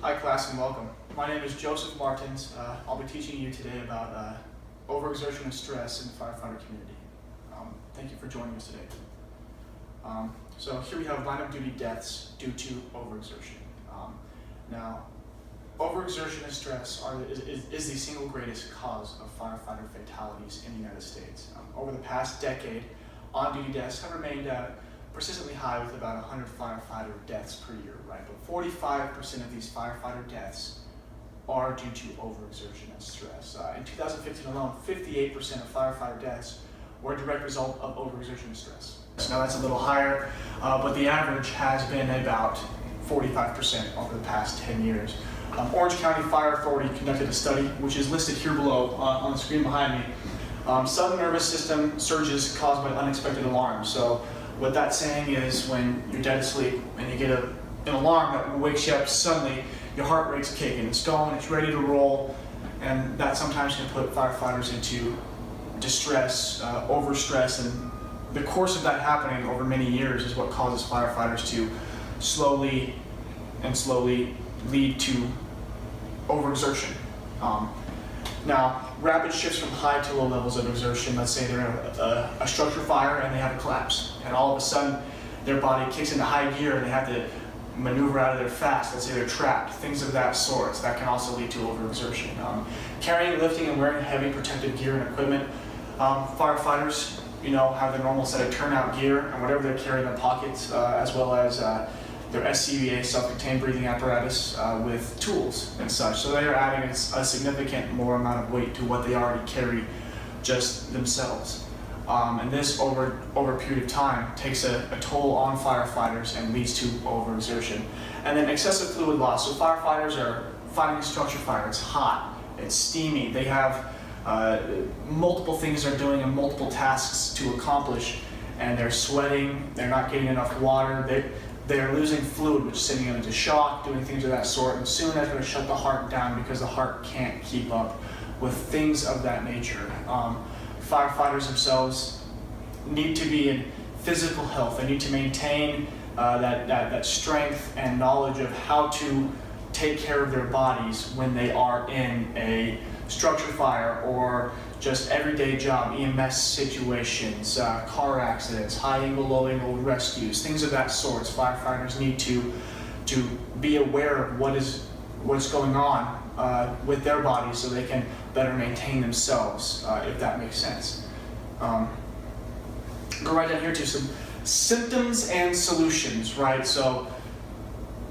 Hi class and welcome. My name is Joe Martens. I'll be teaching you today about overexertion and stress in the firefighter community. Thank you for joining us today. So here we have line of duty deaths due to overexertion. Now, overexertion and stress is the single greatest cause of firefighter fatalities in the United States. Over the past decade, on-duty deaths have remained persistently high with about 100 firefighter deaths per year, right? But 45% of these firefighter deaths are due to overexertion and stress. In 2015 alone, 58% of firefighter deaths were a direct result of overexertion and stress. Now that's a little higher, but the average has been about 45% over the past 10 years. Orange County Fire Authority conducted a study, which is listed here below on the screen behind me. Sudden nervous system surges caused by unexpected alarms. So what that's saying is when you're dead asleep and you get an alarm that wakes you up suddenly, your heart rate's kicking, it's going, it's ready to roll, and that sometimes can put firefighters into distress, overstress, and the course of that happening over many years is what causes firefighters to slowly lead to overexertion. Now, rapid shifts from high to low levels of exertion, let's say they're in a structure fire and they have a collapse, and all of a sudden their body kicks into high gear and they have to maneuver out of there fast, let's say they're trapped, things of that sort. That can also lead to overexertion. Carrying, lifting, and wearing heavy protective gear and equipment. Firefighters, have their normal set of turnout gear and whatever they carry in their pockets, as well as their SCBA, self-contained breathing apparatus, with tools and such. So they are adding a significant more amount of weight to what they already carry just themselves. And this over a period of time takes a toll on firefighters and leads to overexertion. And then excessive fluid loss. So firefighters are fighting a structure fire. It's hot, it's steamy, they have multiple things they're doing and multiple tasks to accomplish, and they're sweating, they're not getting enough water, they're losing fluid, which is sending them into shock, doing things of that sort, and soon that's going to shut the heart down because the heart can't keep up with things of that nature. Firefighters themselves need to be in physical health. They need to maintain that strength and knowledge of how to take care of their bodies when they are in a structure fire or just everyday job, EMS situations, car accidents, high angle, low angle rescues, things of that sort. Firefighters need to be aware of what's going on with their bodies so they can better maintain themselves, if that makes sense. Go right down here to some symptoms and solutions, right? So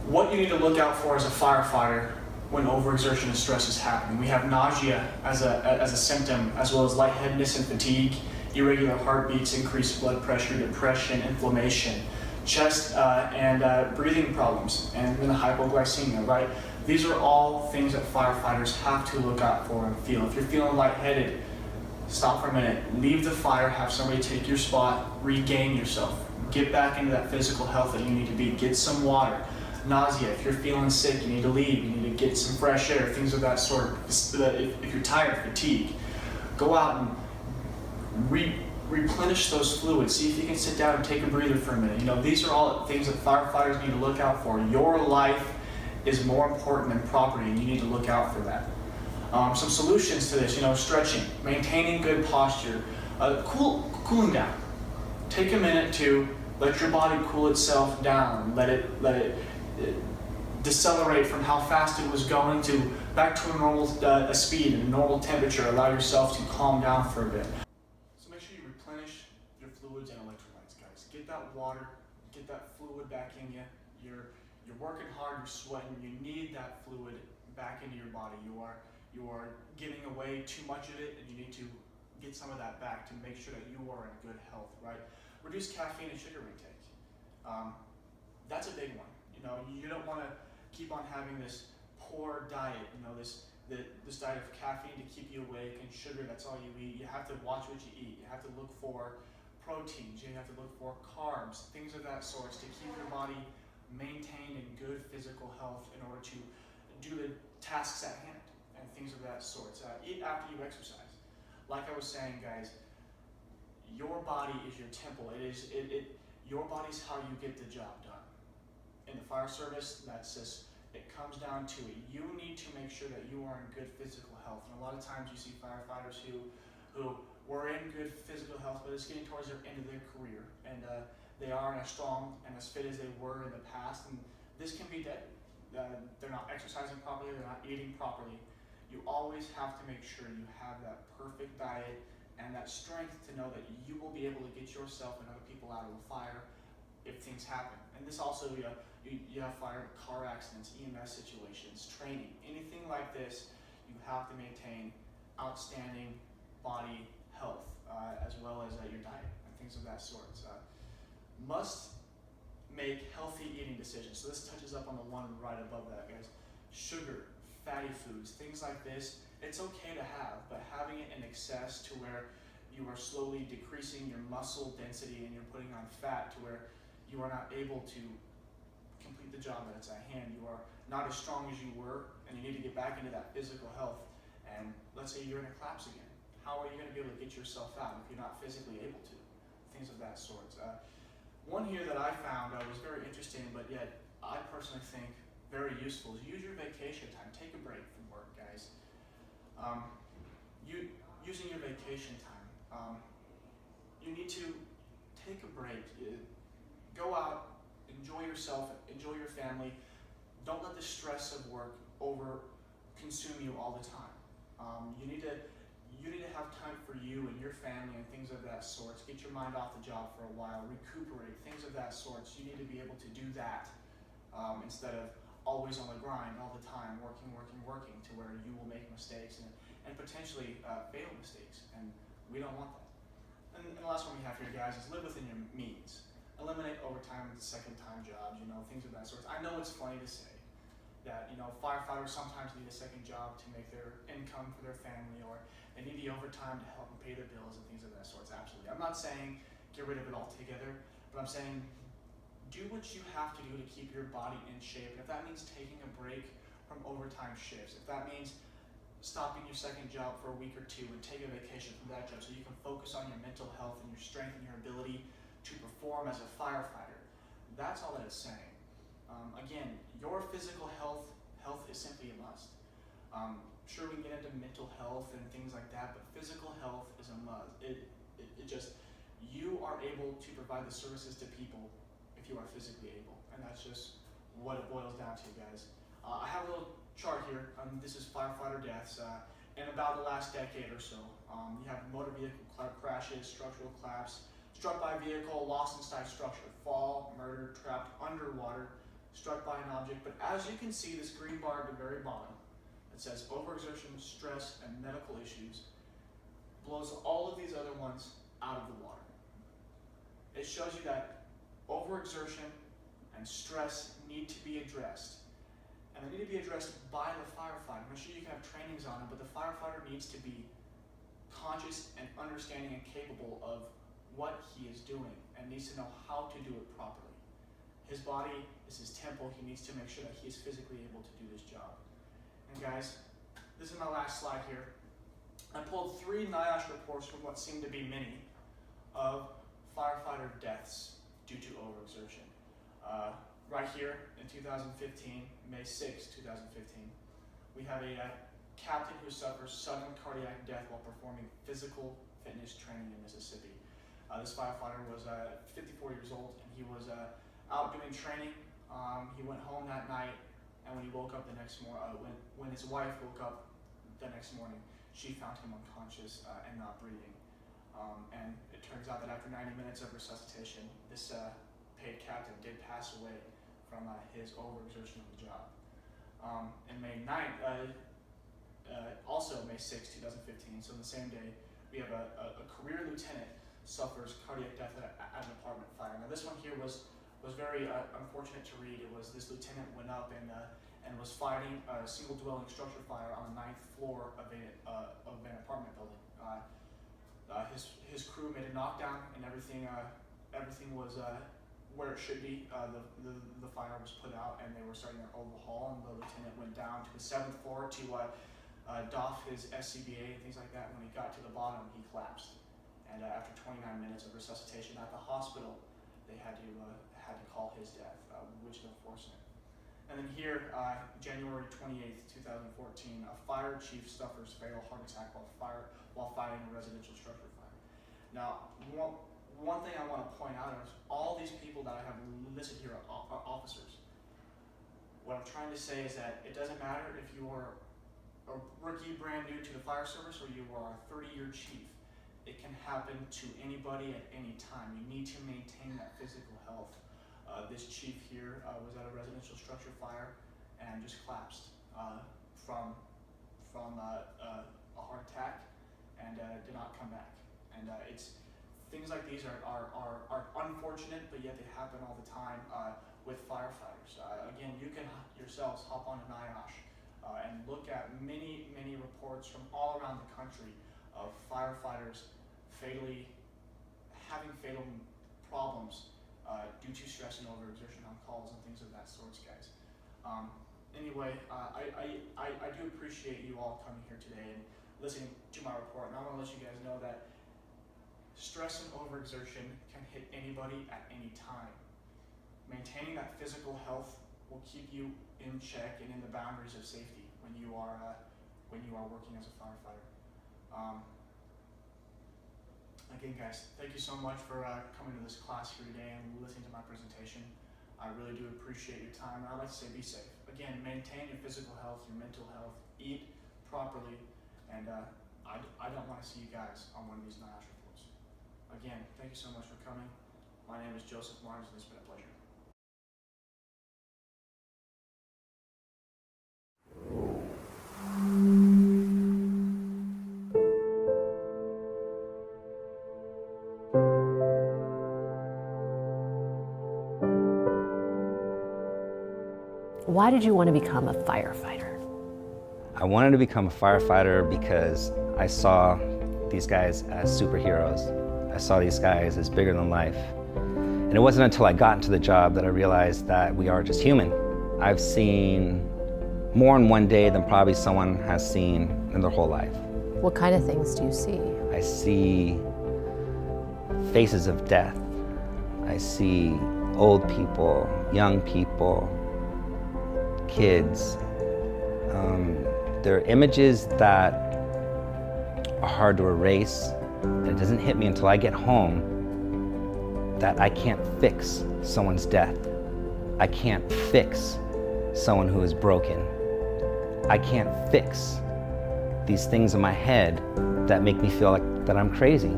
what you need to look out for as a firefighter when overexertion and stress is happening. We have nausea as a symptom, as well as lightheadedness and fatigue, irregular heartbeats, increased blood pressure, depression, inflammation, chest and breathing problems, and then hypoglycemia, right? These are all things that firefighters have to look out for and feel. If you're feeling lightheaded, stop for a minute, leave the fire, have somebody take your spot, regain yourself, get back into that physical health that you need to be, get some water. Nausea, if you're feeling sick, you need to leave, you need to get some fresh air, things of that sort. If you're tired, fatigue, go out and replenish those fluids. See if you can sit down and take a breather for a minute. These are all things that firefighters need to look out for. Your life is more important than property, and you need to look out for that. Some solutions to this, stretching, maintaining good posture, cooling down. Take a minute to let your body cool itself down. Let it decelerate from how fast it was going to back to a normal speed and a normal temperature. Allow yourself to calm down for a bit. So make sure you replenish your fluids and electrolytes, guys. Get that water, get that fluid back in you. You're working hard, you're sweating, you need that fluid back into your body. You are giving away too much of it, and you need to get some of that back to make sure that you are in good health, right? Reduce caffeine and sugar intake. That's a big one. You don't want to keep on having this poor diet, this diet of caffeine to keep you awake and sugar, that's all you eat. You have to watch what you eat. You have to look for proteins. You have to look for carbs, things of that sort to keep your body maintained in good physical health in order to do the tasks at hand and things of that sort. Eat after you exercise. Like I was saying, guys, your body is your temple. Your body's how you get the job done. In the fire service, that's just It comes down to it. You need to make sure that you are in good physical health. And a lot of times you see firefighters who were in good physical health, but it's getting towards their end of their career, and they aren't as strong and as fit as they were in the past, and this can be deadly. They're not exercising properly, they're not eating properly. You always have to make sure you have that perfect diet and that strength to know that you will be able to get yourself and other people out of the fire if things happen. And this also, you have fire, car accidents, EMS situations, training, anything like this, you have to maintain outstanding body health, as well as your diet and things of that sort. Must make healthy eating decisions. So this touches up on the one right above that, guys. Sugar, fatty foods, things like this, it's okay to have, but having it in excess to where you are slowly decreasing your muscle density and you're putting on fat to where you are not able to complete the job that's at hand. You are not as strong as you were, and you need to get back into that physical health. And let's say you're in a collapse again. How are you going to be able to get yourself out if you're not physically able to? Things of that sort. One here that I found was very interesting, but yet I personally think very useful is use your vacation time. Take a break from work, guys. Using your vacation time, you need to take a break. Go out, enjoy yourself, enjoy your family. Don't let the stress of work consume you all the time. You need to have time for you and your family and things of that sort. Get your mind off the job for a while, recuperate, things of that sort. You need to be able to do that instead of always on the grind all the time, working, to where you will make mistakes and potentially fatal mistakes. And we don't want that. And the last one we have here, guys, is live within your means. Eliminate overtime and second-time jobs, things of that sort. I know it's funny to say that, firefighters sometimes need a second job to make their income for their family, or they need the overtime to help them pay their bills and things of that sort. Absolutely. I'm not saying get rid of it altogether, but I'm saying do what you have to do to keep your body in shape. And if that means taking a break from overtime shifts, if that means stopping your second job for a week or two and take a vacation from that job so you can focus on your mental health and your strength and your ability to perform as a firefighter, that's all that it's saying. Again, your physical health is simply a must. Sure, we can get into mental health and things like that, but physical health is a must. You are able to provide the services to people if you are physically able, and that's just what it boils down to, guys. I have a little chart here. This is firefighter deaths in about the last decade or so. You have motor vehicle crashes, structural collapse, struck by vehicle, lost inside structure, fall, murder, trapped underwater, struck by an object. But as you can see, this green bar at the very bottom, it says overexertion, stress, and medical issues, blows all of these other ones out of the water. It shows you that overexertion and stress need to be addressed. And they need to be addressed by the firefighter. I'm sure you can have trainings on it, but the firefighter needs to be conscious and understanding and capable of what he is doing and needs to know how to do it properly. His body is his temple. He needs to make sure that he is physically able to do this job. And guys, this is my last slide here. I pulled 3 NIOSH reports from what seemed to be many of firefighter deaths due to overexertion. Right here in 2015, May 6, 2015, we have a captain who suffers sudden cardiac death while performing physical fitness training in Mississippi. This firefighter was 54 years old, and he was out doing training. He went home that night, and when he woke up the next morning, when his wife woke up the next morning, she found him unconscious and not breathing. And it turns out that after 90 minutes of resuscitation, this paid captain did pass away from his overexertion of the job. And May 9th, also May 6, 2015, so the same day, we have a career lieutenant suffers cardiac death at an apartment fire. Now this one here was very unfortunate to read. It was this lieutenant went up and was fighting a single dwelling structure fire on the 9th floor of an apartment building. His crew made a knockdown and everything was where it should be. The fire was put out and they were starting their overhaul, and the lieutenant went down to the 7th floor to doff his SCBA and things like that. When he got to the bottom, he collapsed. And after 29 minutes of resuscitation at the hospital, they had to call his death, which is unfortunate. And then here, January 28th, 2014, a fire chief suffers fatal heart attack while fighting a residential structure fire. Now, one thing I want to point out is all these people that I have listed here are officers. What I'm trying to say is that it doesn't matter if you are a rookie brand new to the fire service or you are a 30-year chief. It can happen to anybody at any time. You need to maintain that physical health. This chief here was at a residential structure fire and just collapsed from a heart attack and did not come back. And it's things like these are unfortunate, but yet they happen all the time with firefighters. Again, you can yourselves hop on an NIOSH and look at many reports from all around the country of firefighters having fatal problems due to stress and overexertion on calls and things of that sort, guys. Anyway, I do appreciate you all coming here today and listening to my report. And I want to let you guys know that stress and overexertion can hit anybody at any time. Maintaining that physical health will keep you in check and in the boundaries of safety when you are working as a firefighter. Again, guys, thank you so much for coming to this class here today and listening to my presentation. I really do appreciate your time, and I'd like to say be safe. Again, maintain your physical health, your mental health, eat properly, and I don't want to see you guys on one of these NIOSH reports. Again, thank you so much for coming. My name is Joseph Martens, and it's been a pleasure. Why did you want to become a firefighter? I wanted to become a firefighter because I saw these guys as superheroes. I saw these guys as bigger than life. And it wasn't until I got into the job that I realized that we are just human. I've seen more in one day than probably someone has seen in their whole life. What kind of things do you see? I see faces of death. I see old people, young people, kids. There are images that are hard to erase, and it doesn't hit me until I get home that I can't fix someone's death. I can't fix someone who is broken. I can't fix these things in my head that make me feel like that I'm crazy.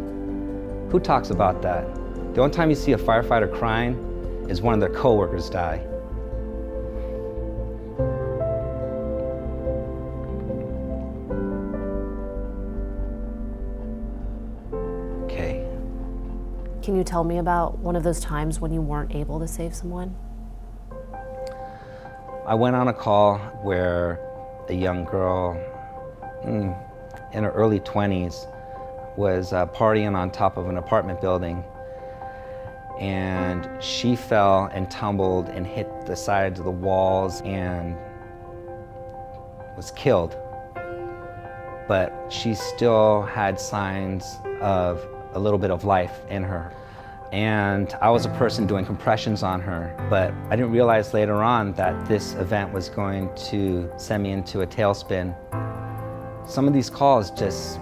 Who talks about that? The only time you see a firefighter crying is one of their coworkers die. Can you tell me about one of those times when you weren't able to save someone? I went on a call where a young girl in her early 20s was partying on top of an apartment building, and she fell and tumbled and hit the sides of the walls and was killed. But she still had signs of a little bit of life in her. And I was a person doing compressions on her, but I didn't realize later on that this event was going to send me into a tailspin. Some of these calls just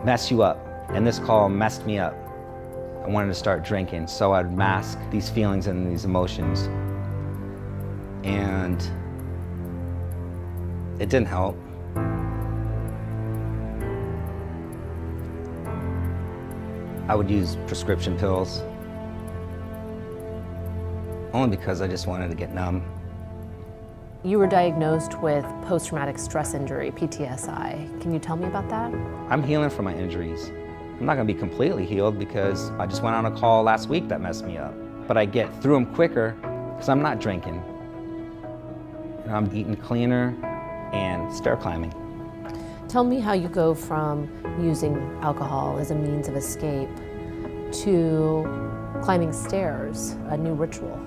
mess you up, and this call messed me up. I wanted to start drinking, so I'd mask these feelings and these emotions. And it didn't help. I would use prescription pills, only because I just wanted to get numb. You were diagnosed with post-traumatic stress injury, PTSI. Can you tell me about that? I'm healing from my injuries. I'm not gonna be completely healed because I just went on a call last week that messed me up. But I get through them quicker because I'm not drinking. You know, I'm eating cleaner and stair climbing. Tell me how you go from using alcohol as a means of escape to climbing stairs, a new ritual.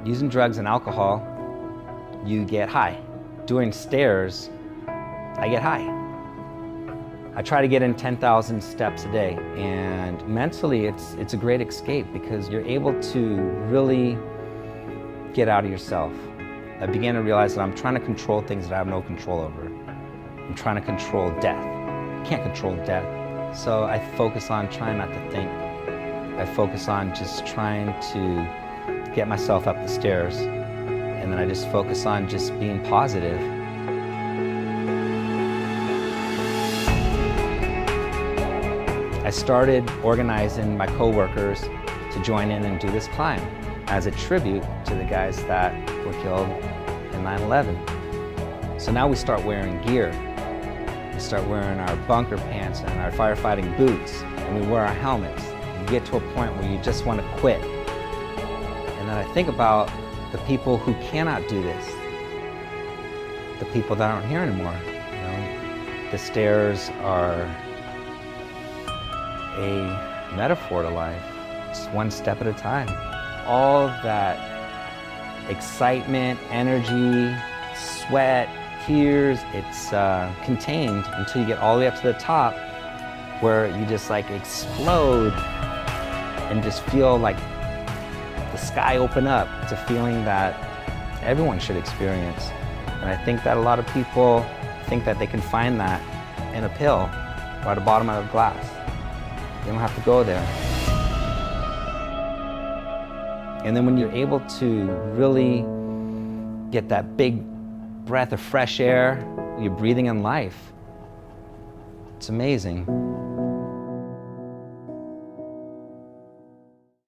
Using drugs and alcohol, you get high. Doing stairs, I get high. I try to get in 10,000 steps a day, and mentally it's a great escape because you're able to really get out of yourself. I began to realize that I'm trying to control things that I have no control over. I'm trying to control death. I can't control death. So I focus on trying not to think. I focus on just trying to get myself up the stairs. And then I just focus on just being positive. I started organizing my coworkers to join in and do this climb as a tribute to the guys that were killed in 9/11. So now we start wearing gear. We start wearing our bunker pants and our firefighting boots, and we wear our helmets. You get to a point where you just want to quit. And then I think about the people who cannot do this, the people that aren't here anymore. You know, the stairs are a metaphor to life, just one step at a time. All that excitement, energy, sweat, tears, it's contained until you get all the way up to the top where you just like explode and just feel like the sky open up. It's a feeling that everyone should experience. And I think that a lot of people think that they can find that in a pill or at the bottom of a glass. You don't have to go there. And then when you're able to really get that big breath of fresh air, you're breathing in life. It's amazing.